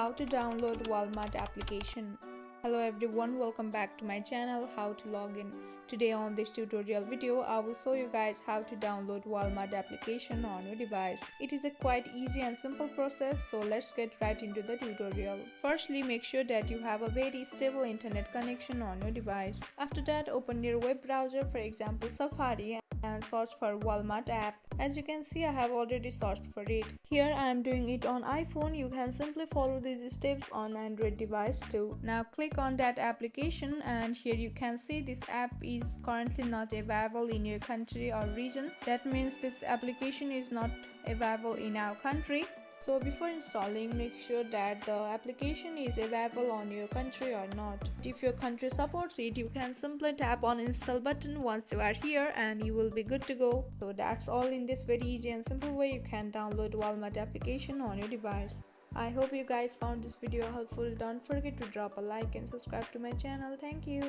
How to download Walmart application. Hello everyone, welcome back to my channel How to Login. Today on this tutorial video I will show you guys how to download Walmart application on your device. It is a quite easy and simple process, so let's get right into the tutorial. Firstly, make sure that you have a very stable internet connection on your device. After that, open your web browser, for example Safari, and search for Walmart app. As you can see, I have already searched for it. Here I am doing it on iPhone. You can simply follow these steps on Android device too. Now click on that application, and here you can see this app is currently not available in your country or region. That means this application is not available in our country. So before installing, make sure that the application is available on your country or not. If your country supports it, you can simply tap on install button once you are here and you will be good to go. So that's all. In this very easy and simple way, you can download Walmart application on your device. I hope you guys found this video helpful. Don't forget to drop a like and subscribe to my channel. Thank you.